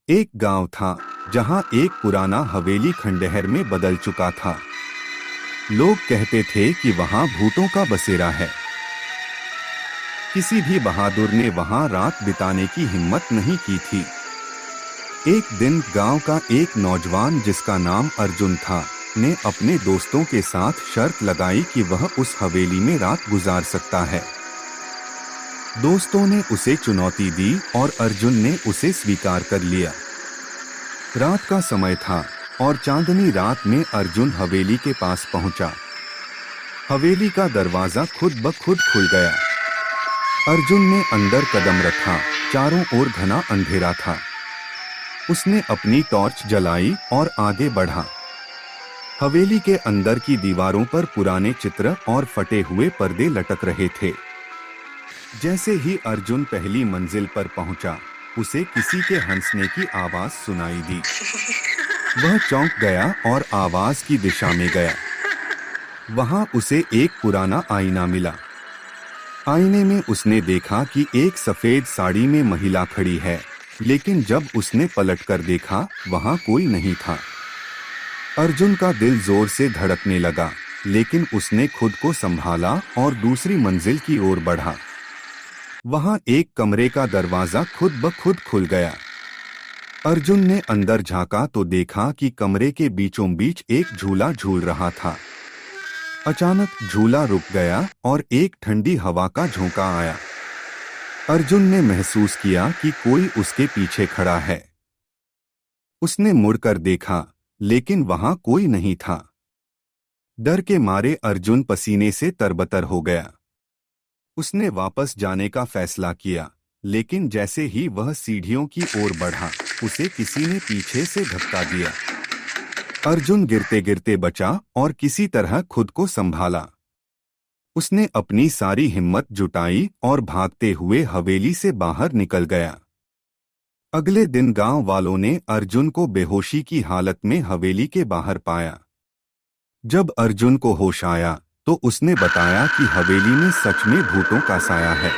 एक गांव था जहां एक पुराना हवेली खंडहर में बदल चुका था। लोग कहते थे कि वहां भूतों का बसेरा है। किसी भी बहादुर ने वहां रात बिताने की हिम्मत नहीं की थी। एक दिन गांव का एक नौजवान जिसका नाम अर्जुन था ने अपने दोस्तों के साथ शर्त लगाई कि वह उस हवेली में रात गुजार सकता है। दोस्तों ने उसे चुनौती दी और अर्जुन ने उसे स्वीकार कर लिया। रात का समय था और चांदनी रात में अर्जुन हवेली के पास पहुंचा। हवेली का दरवाजा खुद ब खुद खुल गया। अर्जुन ने अंदर कदम रखा। चारों ओर घना अंधेरा था। उसने अपनी टॉर्च जलाई और आगे बढ़ा। हवेली के अंदर की दीवारों पर पुराने चित्र और फटे हुए पर्दे लटक रहे थे। जैसे ही अर्जुन पहली मंजिल पर पहुंचा, उसे किसी के हंसने की आवाज सुनाई दी। वह चौंक गया और आवाज की दिशा में गया। वहां उसे एक पुराना आईना मिला। आईने में उसने देखा कि एक सफेद साड़ी में महिला खड़ी है, लेकिन जब उसने पलटकर देखा, वहां कोई नहीं था। अर्जुन का दिल जोर से धड़कने लगा, लेकिन उसने खुद को संभाला और दूसरी मंजिल की ओर बढ़ा। वहां एक कमरे का दरवाजा खुद ब खुद खुल गया। अर्जुन ने अंदर झांका तो देखा कि कमरे के बीचों बीच एक झूला झूल रहा था। अचानक झूला रुक गया और एक ठंडी हवा का झोंका आया। अर्जुन ने महसूस किया कि कोई उसके पीछे खड़ा है। उसने मुड़कर देखा, लेकिन वहां कोई नहीं था। डर के मारे अर्जुन पसीने से तरबतर हो गया। उसने वापस जाने का फैसला किया, लेकिन जैसे ही वह सीढ़ियों की ओर बढ़ा, उसे किसी ने पीछे से धक्का दिया। अर्जुन गिरते गिरते बचा और किसी तरह खुद को संभाला। उसने अपनी सारी हिम्मत जुटाई और भागते हुए हवेली से बाहर निकल गया। अगले दिन गांव वालों ने अर्जुन को बेहोशी की हालत में हवेली के बाहर पाया। जब अर्जुन को होश आया तो उसने बताया कि हवेली में सच में भूतों का साया है।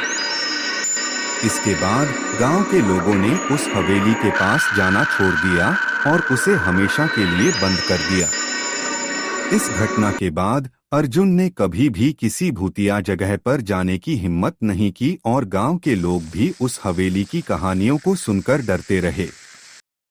इसके बाद गांव के लोगों ने उस हवेली के पास जाना छोड़ दिया और उसे हमेशा के लिए बंद कर दिया। इस घटना के बाद अर्जुन ने कभी भी किसी भूतिया जगह पर जाने की हिम्मत नहीं की और गांव के लोग भी उस हवेली की कहानियों को सुनकर डरते रहे।